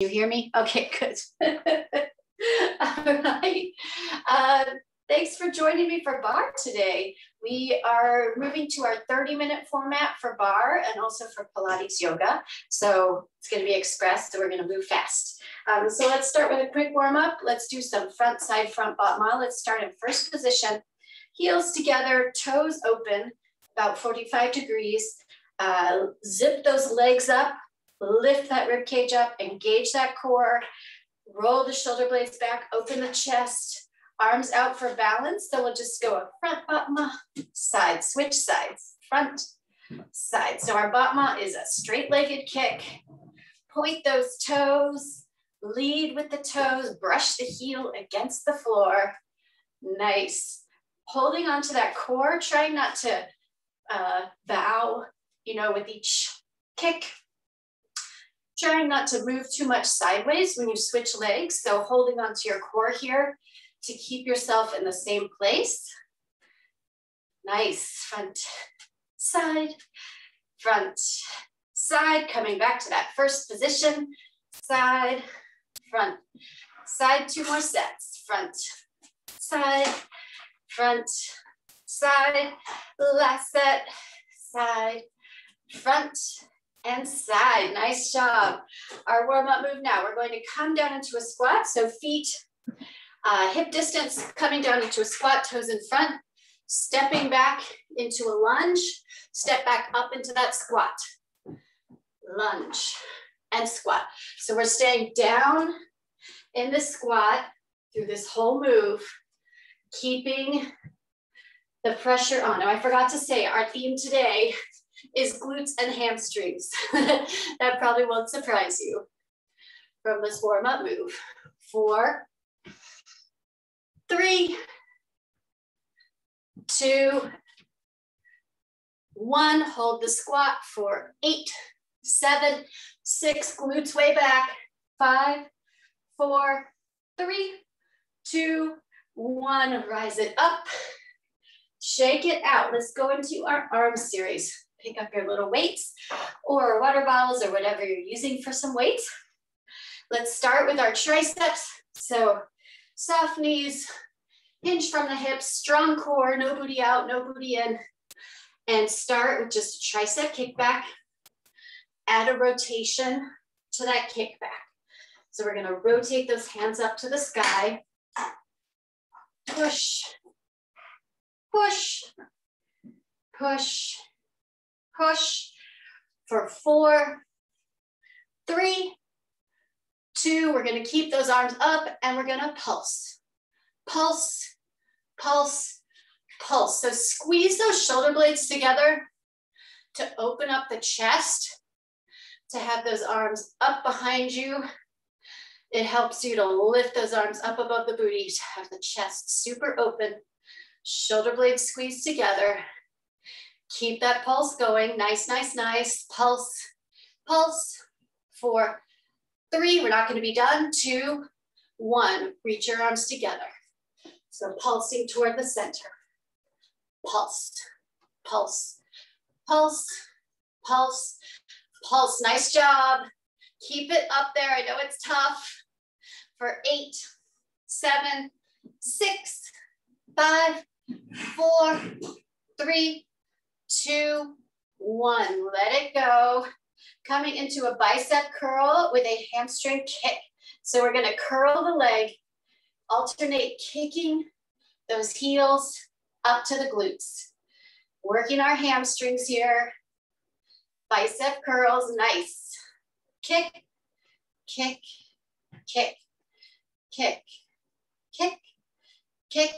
You hear me? Okay, good. All right. Thanks for joining me for Barre today. We are moving to our 30-minute format for Barre and also for Pilates yoga. So it's going to be express, so we're going to move fast. So let's start with a quick warm-up. Let's do some front side, front battement. Let's start in first position. Heels together, toes open, about 45 degrees. Zip those legs up. Lift that rib cage up, engage that core, roll the shoulder blades back, open the chest, arms out for balance. Then we'll just go a front battement, side, switch sides, front, side. So our battement is a straight-legged kick. Point those toes, lead with the toes, brush the heel against the floor. Nice. Holding onto that core, trying not to bow, with each kick. Trying not to move too much sideways when you switch legs. So holding onto your core here to keep yourself in the same place. Nice, front, side, coming back to that first position, side, front, side, 2 more sets, front, side, last set, side, front, and side. Nice job. Our warm-up move now. We're going to come down into a squat. So feet hip distance, coming down into a squat, toes in front, stepping back into a lunge, step back up into that squat, lunge, and squat. So we're staying down in the squat through this whole move, keeping the pressure on. Now, I forgot to say, our theme today is glutes and hamstrings. That probably won't surprise you from this warm-up move. 4, 3, 2, 1. Hold the squat for 8, 7, 6. Glutes way back. 5, 4, 3, 2, 1. Rise it up. Shake it out. Let's go into our arm series. Pick up your little weights or water bottles or whatever you're using for some weight. Let's start with our triceps. So soft knees, hinge from the hips, strong core, no booty out, no booty in. And start with just a tricep kickback. Add a rotation to that kickback. So we're gonna rotate those hands up to the sky. Push, push, push, push for 4, 3, 2. We're going to keep those arms up and we're going to pulse, pulse, pulse, pulse. So squeeze those shoulder blades together to open up the chest, to have those arms up behind you. It helps you to lift those arms up above the booty, to have the chest super open, shoulder blades squeezed together. Keep that pulse going. Nice, nice, nice. Pulse, pulse. 4, 3. We're not going to be done. 2, 1. Reach your arms together. So pulsing toward the center. Pulse, pulse, pulse, pulse, pulse. Nice job. Keep it up there. I know it's tough. For 8, 7, 6, 5, 4, 3, 2, 1. Let it go. Coming into a bicep curl with a hamstring kick. So we're going to curl the leg, alternate kicking those heels up to the glutes. Working our hamstrings here. Bicep curls, nice. Kick, kick, kick, kick, kick, kick,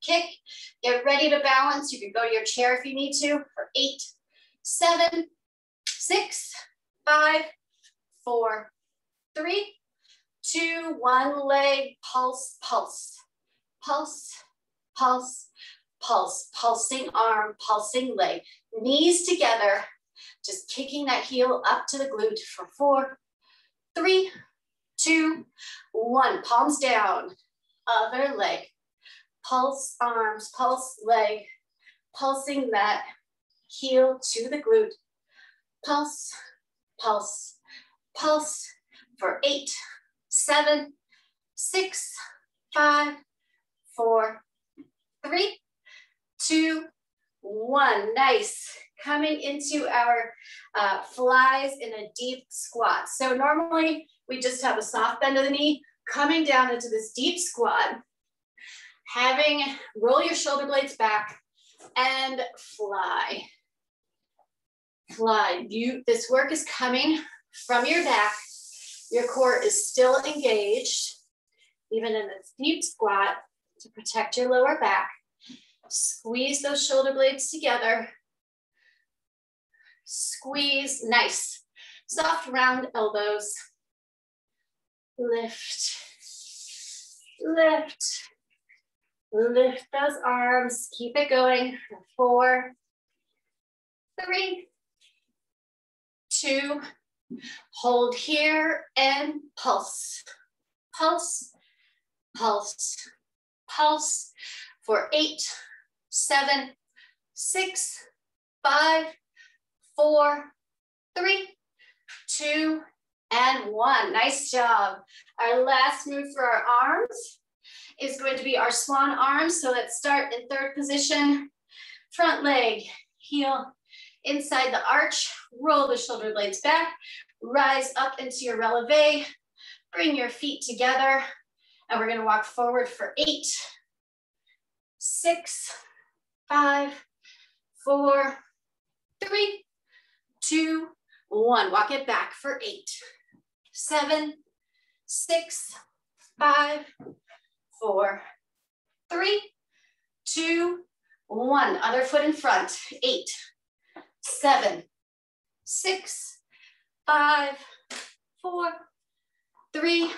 kick. Get ready to balance. You can go to your chair if you need to for 8, 7, 6, 5, 4, 3, 2, 1. Leg, pulse, pulse, pulse, pulse, pulse. Pulsing arm, pulsing leg. Knees together, just kicking that heel up to the glute for 4, 3, 2, 1. Palms down, other leg. Pulse arms, pulse leg, pulsing that heel to the glute. Pulse, pulse, pulse, for 8, 7, 6, 5, 4, 3, 2, 1. Nice. Coming into our flies in a deep squat. So normally we just have a soft bend of the knee, coming down into this deep squat, roll your shoulder blades back and fly. Fly. This work is coming from your back. Your core is still engaged, even in this deep squat, to protect your lower back. Squeeze those shoulder blades together. Squeeze, nice. Soft round elbows. Lift, lift, lift those arms. Keep it going. 4, 3, 2, hold here and pulse. Pulse, pulse, pulse for 8, 7, 6, 5, 4, 3, 2, and 1. Nice job. Our last move for our arms is going to be our swan arms. So let's start in third position. Front leg, heel inside the arch, roll the shoulder blades back, rise up into your releve, bring your feet together, and we're gonna walk forward for 8, 6, 5, 4, 3, 2, 1. Walk it back for 8, 7, 6, 5, 4, 3, 2, 1. Other foot in front. 8, 7, 6, 5, 4, 3,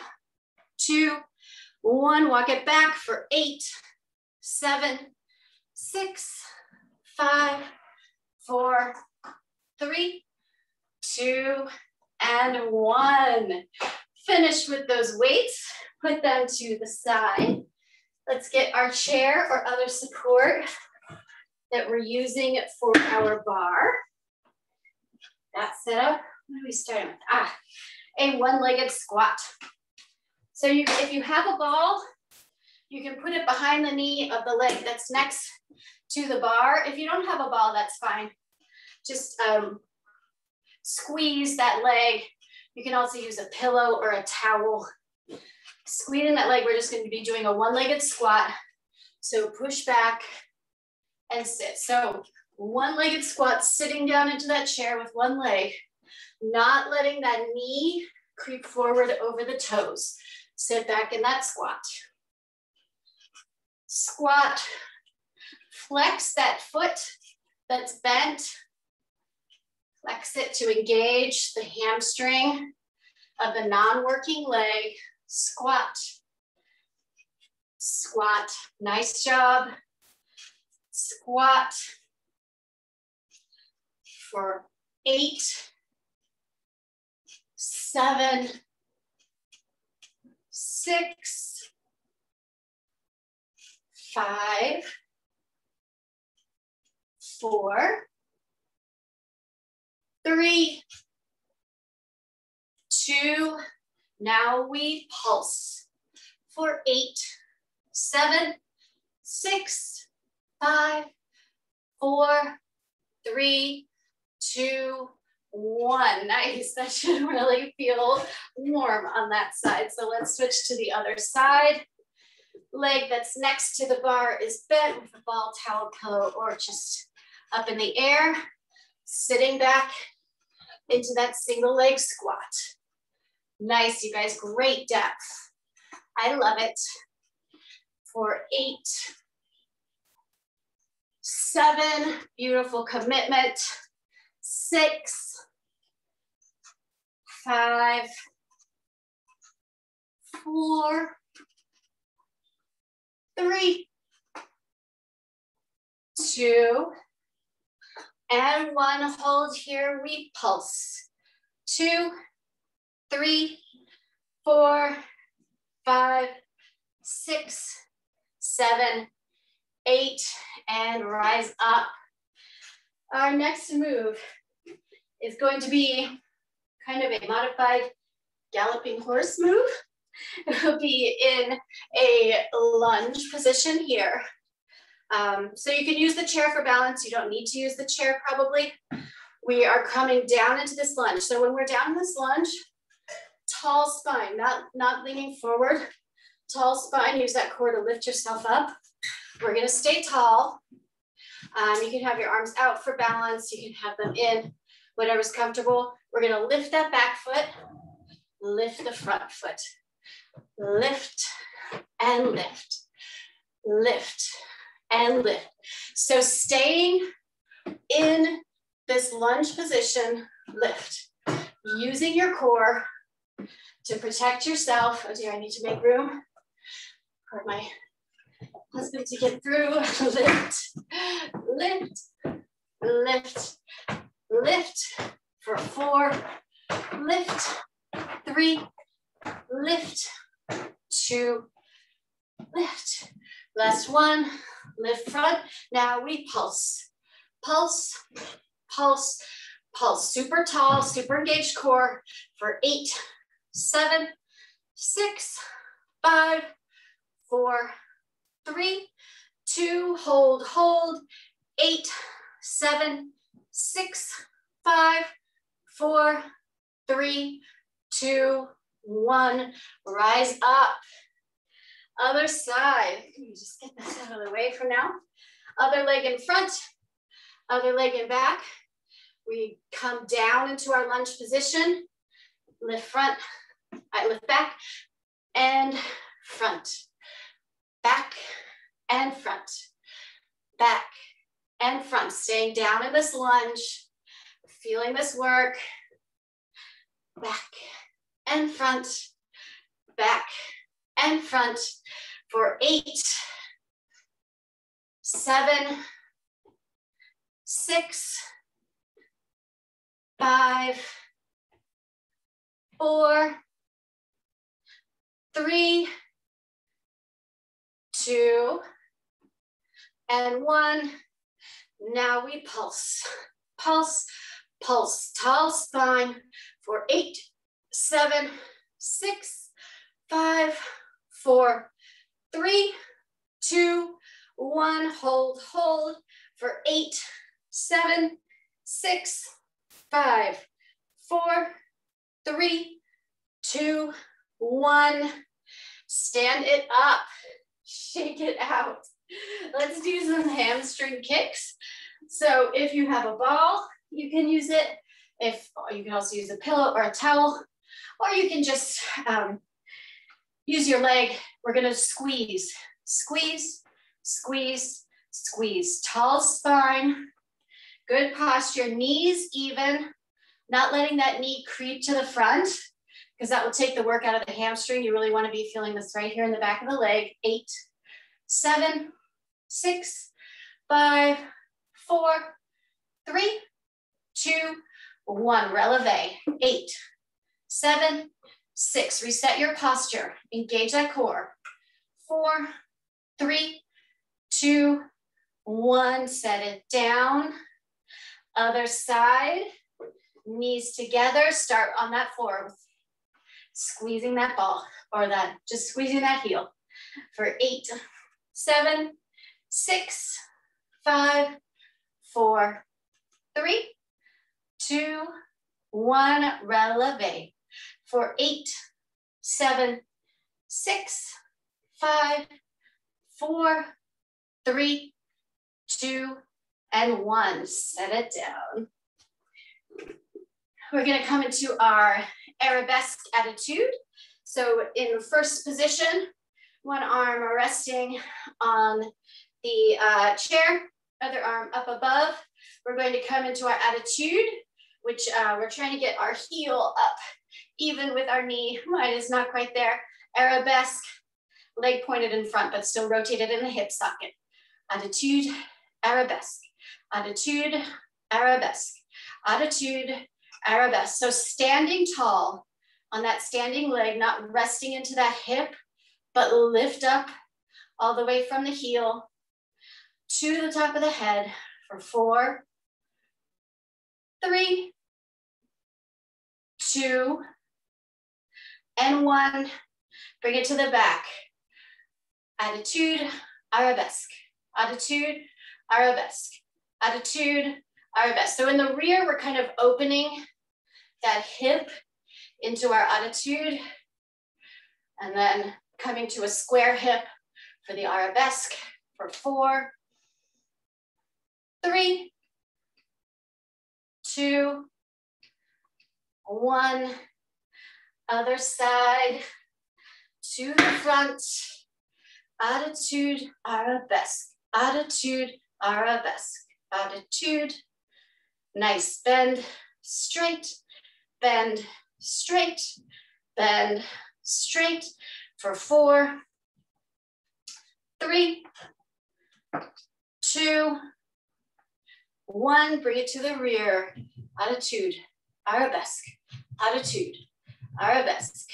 2, 1. Walk it back for 8, 7, 6, 5, 4, 3, 2, and 1. Finish with those weights. Put them to the side. Let's get our chair or other support that we're using for our bar. That's set up. What are we starting with? A one-legged squat. So if you have a ball, you can put it behind the knee of the leg that's next to the bar. If you don't have a ball, that's fine. Just squeeze that leg. You can also use a pillow or a towel. Squeezing that leg, we're just going to be doing a one-legged squat. So push back and sit. So one-legged squat, sitting down into that chair with one leg, not letting that knee creep forward over the toes. Sit back in that squat. Squat, flex that foot that's bent. Flex it to engage the hamstring of the non-working leg. Squat, squat, nice job. Squat for 8, 7, 6, 5, 4, 3, 2, now we pulse for 8, 7, 6, 5, 4, 3, 2, 1. Nice, that should really feel warm on that side. So let's switch to the other side. Leg that's next to the bar is bent with a ball, towel, pillow, or just up in the air. Sitting back into that single leg squat. Nice, you guys, great depth. I love it. For 8, 7, beautiful commitment. 6, 5, 4, 3, 2, and 1. Hold here, we pulse. 2, 3, 4, 5, 6, 7, 8, and rise up. Our next move is going to be kind of a modified galloping horse move. We'll be in a lunge position here. So you can use the chair for balance. You don't need to use the chair probably. We are coming down into this lunge. So when we're down in this lunge, tall spine, not leaning forward, tall spine, use that core to lift yourself up. We're gonna stay tall. You can have your arms out for balance. You can have them in, whatever's comfortable. We're gonna lift that back foot, lift the front foot. Lift and lift, lift and lift. So staying in this lunge position, lift. Using your core to protect yourself. Oh dear, I need to make room for my husband to get through. Lift, lift, lift, lift for 4, lift, 3, lift, 2, lift. Last 1, lift front. Now we pulse, pulse, pulse, pulse. Super tall, super engaged core for 8, 7, 6, 5, 4, 3, 2, hold, hold, 8, 7, 6, 5, 4, 3, 2, 1. Rise up. Other side. Can you just get this out of the way for now? Other leg in front, other leg in back. We come down into our lunge position. Lift front, I lift back and front. Back and front. Back and front. Staying down in this lunge. Feeling this work. Back and front. Back and front for 8, 7, 6, 5, 4, 3, 2, and 1. Now we pulse, pulse, pulse. Tall spine for 8, 7, 6, 5, 4, 3, 2, 1. Hold, hold for 8, 7, 6, 5, 4, 3, 2, 1. Stand it up, shake it out. Let's do some hamstring kicks. So if you have a ball, you can use it. You can also use a pillow or a towel, or you can just use your leg. We're gonna squeeze, squeeze, squeeze, squeeze. Tall spine, good posture, knees even, not letting that knee creep to the front because that will take the work out of the hamstring. You really wanna be feeling this right here in the back of the leg. 8, 7, 6, 5, 4, 3, 2, 1. Releve. 8, 7, 6. Reset your posture. Engage that core. 4, 3, 2, 1. Set it down. Other side. Knees together. Start on that floor. Squeezing that ball or just squeezing that heel for 8, 7, 6, 5, 4, 3, 2, 1. Releve for 8, 7, 6, 5, 4, 3, 2, and 1. Set it down. We're going to come into our arabesque attitude. So in first position, one arm resting on the chair, other arm up above. We're going to come into our attitude, which we're trying to get our heel up, even with our knee. Mine is not quite there. Arabesque, leg pointed in front, but still rotated in the hip socket. Attitude, arabesque. Attitude, arabesque. Attitude, arabesque. So standing tall on that standing leg, not resting into that hip, but lift up all the way from the heel to the top of the head for 4, 3, 2, and 1. Bring it to the back. Attitude, arabesque. Attitude, arabesque. Attitude, arabesque. So in the rear, we're kind of opening that hip into our attitude, and then coming to a square hip for the arabesque for 4, 3, 2, 1. Other side to the front. Attitude, arabesque. Attitude, arabesque. Attitude. Nice. Bend straight. Bend straight. Bend straight for 4, 3, 2, 1. Bring it to the rear. Attitude, arabesque. Attitude, arabesque.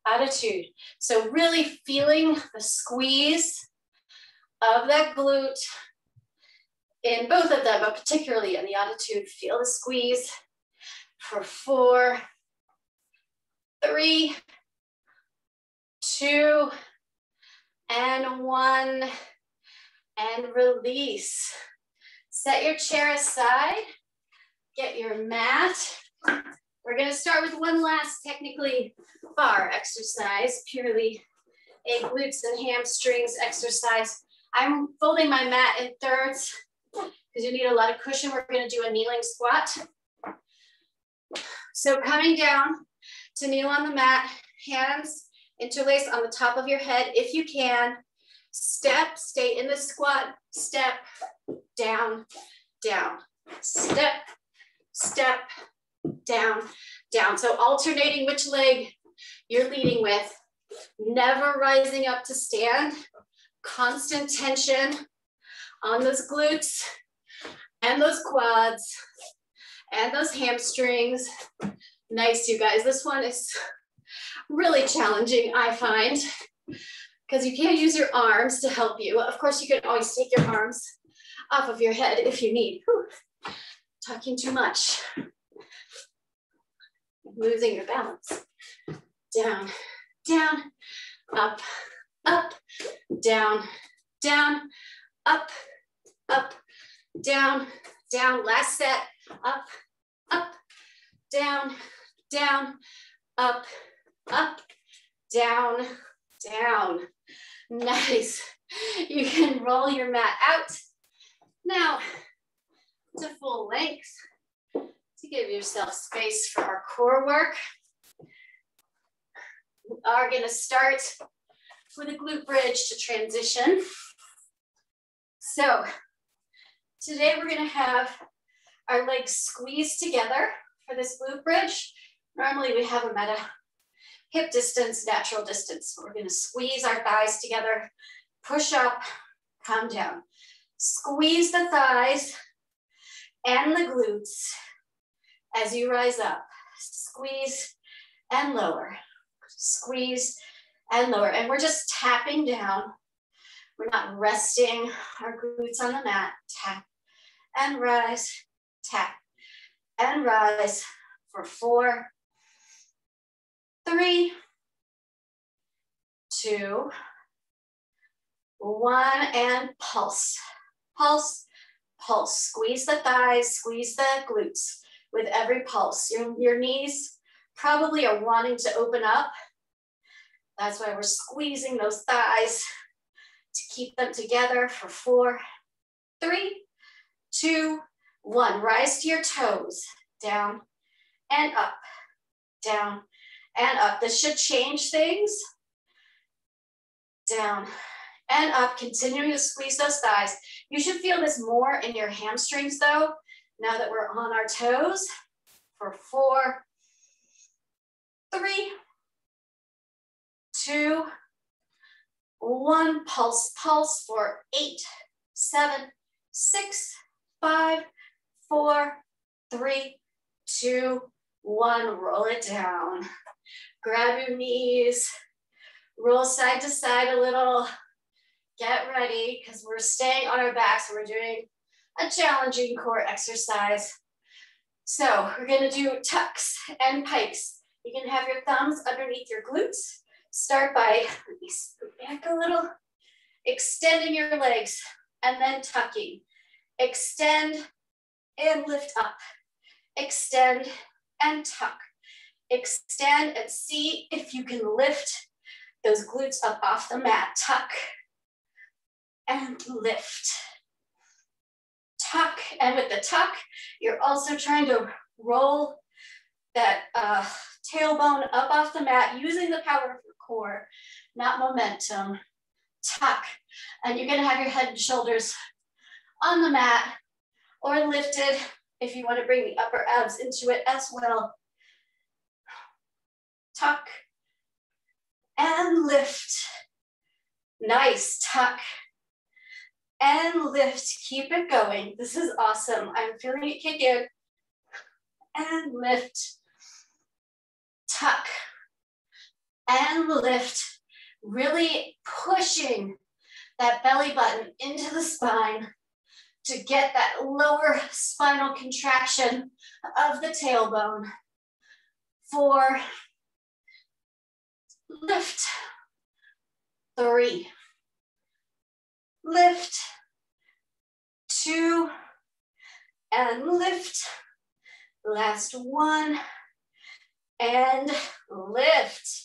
Attitude. So really feeling the squeeze of that glute in both of them, but particularly in the attitude. Feel the squeeze for 4, 3, 2, and 1, and release. Set your chair aside, get your mat. We're gonna start with one last technically bar exercise, purely a glutes and hamstrings exercise. I'm folding my mat in thirds because you need a lot of cushion. We're gonna do a kneeling squat. So coming down to kneel on the mat, hands interlace on the top of your head if you can. Step, stay in the squat, step, down, down. Step, step, down, down. So alternating which leg you're leading with. Never rising up to stand. Constant tension on those glutes and those quads and those hamstrings. Nice, you guys. This one is really challenging, I find, because you can't use your arms to help you. Of course, you can always take your arms off of your head if you need. Whew. Talking too much. Losing your balance. Down, down, up, up, down, down, up, up, down, down. Last set. Up, up, down, down, up, up, down, down. Nice. You can roll your mat out. Now, to full length, to give yourself space for our core work. We are gonna start with a glute bridge to transition. So, today we're gonna have our legs squeezed together for this glute bridge. Normally we have them at a hip distance, natural distance. We're gonna squeeze our thighs together, push up, come down. Squeeze the thighs and the glutes as you rise up. Squeeze and lower. Squeeze and lower. And we're just tapping down. We're not resting our glutes on the mat. Tap and rise, tap and rise for 4, 3, 2, 1, and pulse. Pulse, pulse. Squeeze the thighs, squeeze the glutes with every pulse. Your knees probably are wanting to open up. That's why we're squeezing those thighs to keep them together for 4, 3, 2, 1. Rise to your toes. Down and up, down and up. This should change things. Down and up, continuing to squeeze those thighs. You should feel this more in your hamstrings though, now that we're on our toes. For 4, 3, 2, 1. Pulse, pulse for 8, 7, 6, 5, 4, 3, 2, 1. Roll it down. Grab your knees. Roll side to side a little. Get ready, because we're staying on our backs. We're doing a challenging core exercise. So we're gonna do tucks and pikes You can have your thumbs underneath your glutes. Start by, let me scoot back a little, extending your legs and then tucking. Extend and lift up. Extend and tuck. Extend and see if you can lift those glutes up off the mat. Tuck and lift. Tuck, and with the tuck, you're also trying to roll that tailbone up off the mat using the power of your core, not momentum. Tuck, and you're gonna have your head and shoulders on the mat or lifted if you want to bring the upper abs into it as well. Tuck and lift. Nice, tuck and lift. Keep it going. This is awesome. I'm feeling it kick in. And lift. Tuck and lift. Really pushing that belly button into the spine to get that lower spinal contraction of the tailbone. 4, lift. 3, lift. 2, and lift. Last 1, and lift.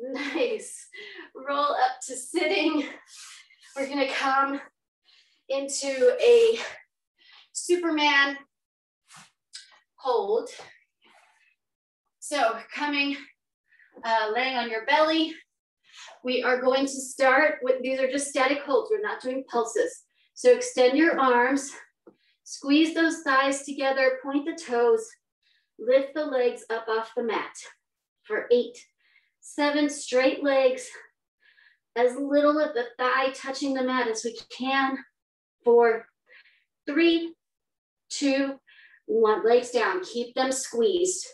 Nice. Roll up to sitting. We're gonna come into a Superman hold. So coming, laying on your belly. We are going to start with, these are just static holds. We're not doing pulses. So extend your arms, squeeze those thighs together, point the toes, lift the legs up off the mat for 8, 7 straight legs, as little of the thigh touching the mat as we can. 4, 3, 2, 1. Legs down, keep them squeezed.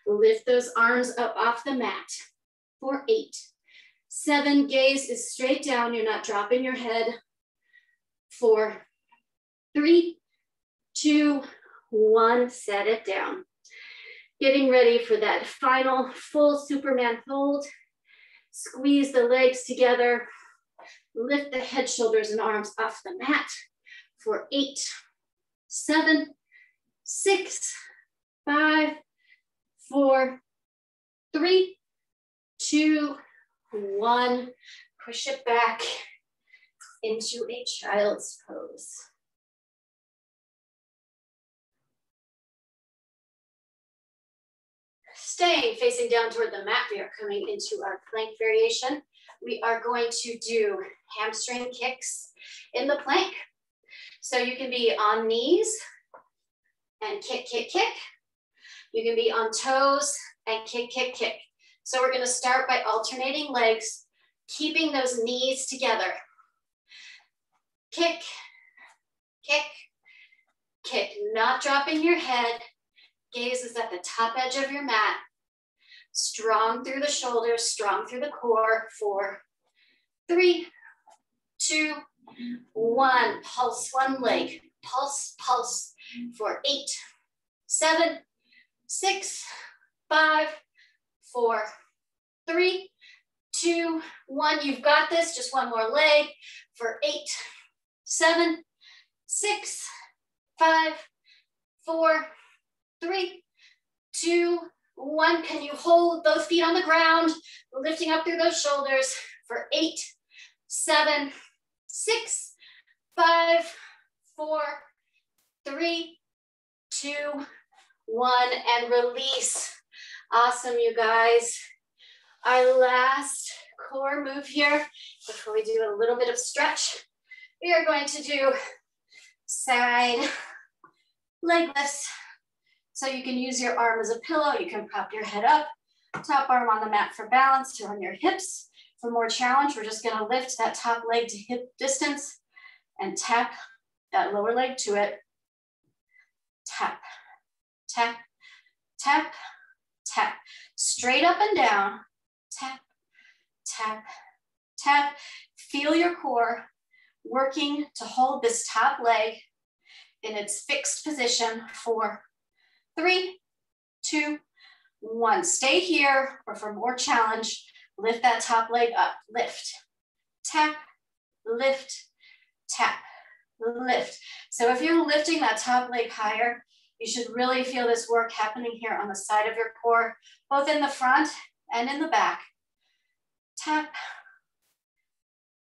Lift those arms up off the mat for 8, 7, gaze is straight down, you're not dropping your head. 4, 3, 2, 1, set it down. Getting ready for that final full Superman hold. Squeeze the legs together. Lift the head, shoulders, and arms off the mat for 8, 7, 6, 5, 4, 3, 2, 1. Push it back into a child's pose. Staying facing down toward the mat, we are coming into our plank variation. We are going to do hamstring kicks in the plank. So you can be on knees and kick, kick, kick. You can be on toes and kick, kick, kick. So we're going to start by alternating legs, keeping those knees together. Kick, kick, kick, not dropping your head. Gaze is at the top edge of your mat. Strong through the shoulders, strong through the core. 4, 3, 2, 1. Pulse one leg. Pulse, pulse for 8, 7, 6, 5, 4, 3, 2, 1. You've got this. Just one more leg for 8, 7, 6, 5, 4, 3, 2, 1. Can you hold those feet on the ground, lifting up through those shoulders for 8, 7, 6, 5, 4, 3, 2, 1, and release. Awesome, you guys. Our last core move here before we do a little bit of stretch. We are going to do side leg lifts. So you can use your arm as a pillow. You can prop your head up, top arm on the mat for balance to on your hips. For more challenge, we're just gonna lift that top leg to hip distance and tap that lower leg to it. Tap, tap, tap, tap. Straight up and down. Tap, tap, tap. Feel your core working to hold this top leg in its fixed position. 4, 3, 2, 1. Stay here, or for more challenge, lift that top leg up. Lift, tap, lift, tap, lift. So if you're lifting that top leg higher, you should really feel this work happening here on the side of your core, both in the front and in the back. Tap,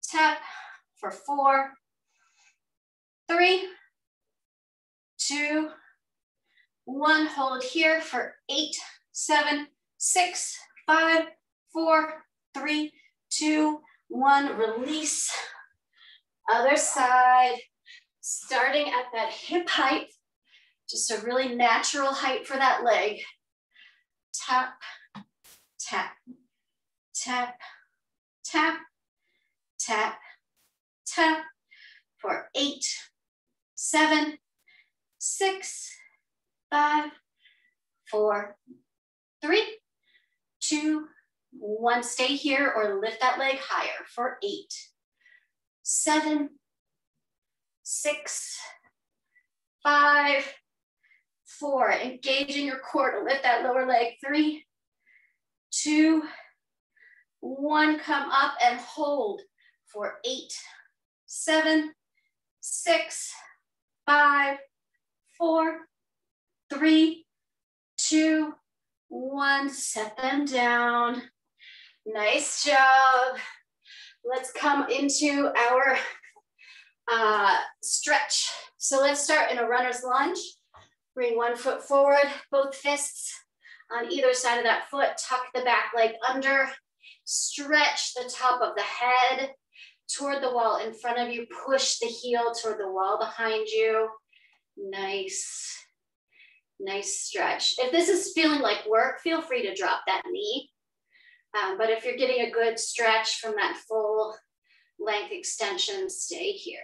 tap for 4, 3, 2, 1. Hold here for 8, 7, 6, 5, 4, 3, 2, 1. Release. Other side. Starting at that hip height, just a really natural height for that leg. Tap, tap, tap, tap, tap, tap for 8, 7, 6, 5, 4, 3, 2, 1. Stay here or lift that leg higher for 8, 7, 6, 5, 4. Engaging your core to lift that lower leg. 3, 2, 1. Come up and hold for 8, 7, 6, 5, 4, 3, 2, 1. Set them down. Nice job. Let's come into our stretch. So let's start in a runner's lunge. Bring one foot forward, both fists on either side of that foot. Tuck the back leg under. Stretch the top of the head toward the wall in front of you. Push the heel toward the wall behind you. Nice. Nice stretch. If this is feeling like work, feel free to drop that knee. But if you're getting a good stretch from that full length extension, stay here.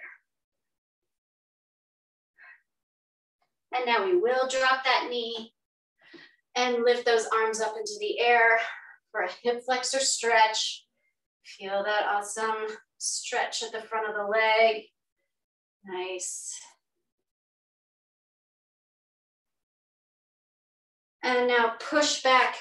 And now we will drop that knee and lift those arms up into the air for a hip flexor stretch. Feel that awesome stretch at the front of the leg. Nice. And now push back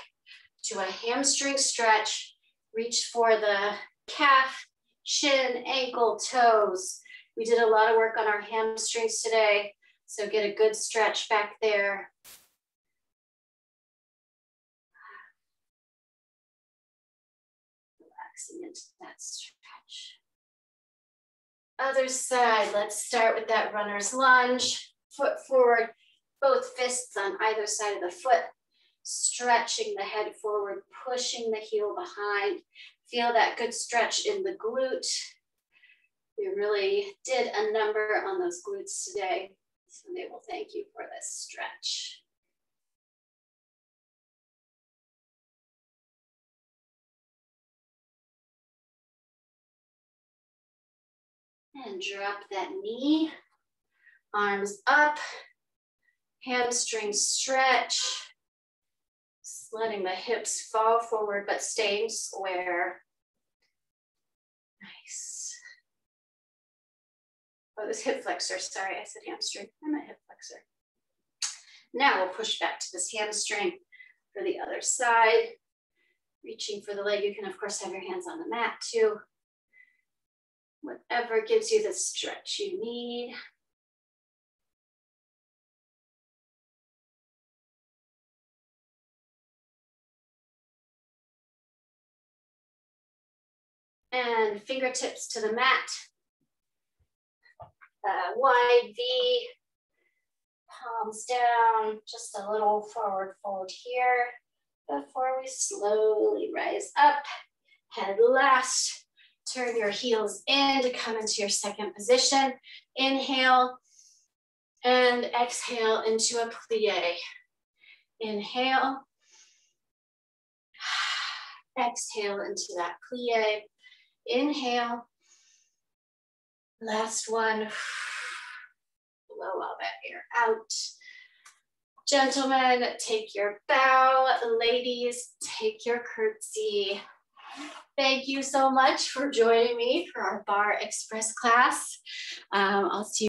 to a hamstring stretch. Reach for the calf, shin, ankle, toes. We did a lot of work on our hamstrings today, so get a good stretch back there. Relaxing into that stretch. Other side, let's start with that runner's lunge. Foot forward, both fists on either side of the foot. Stretching the head forward, pushing the heel behind. Feel that good stretch in the glute. We really did a number on those glutes today, so they will thank you for this stretch. And drop that knee, arms up, hamstring stretch. Letting the hips fall forward, but staying square. Nice. Oh, this hip flexor, sorry, I said hamstring. I'm a hip flexor. Now we'll push back to this hamstring for the other side. Reaching for the leg. You can, of course, have your hands on the mat too. Whatever gives you the stretch you need. And fingertips to the mat. Wide V, palms down, just a little forward fold here before we slowly rise up. Head last, turn your heels in to come into your second position. Inhale and exhale into a plie. Inhale, exhale into that plie. Inhale, last one, blow all that air out. Gentlemen, take your bow. Ladies, take your curtsy. Thank you so much for joining me for our Barre Express class. I'll see you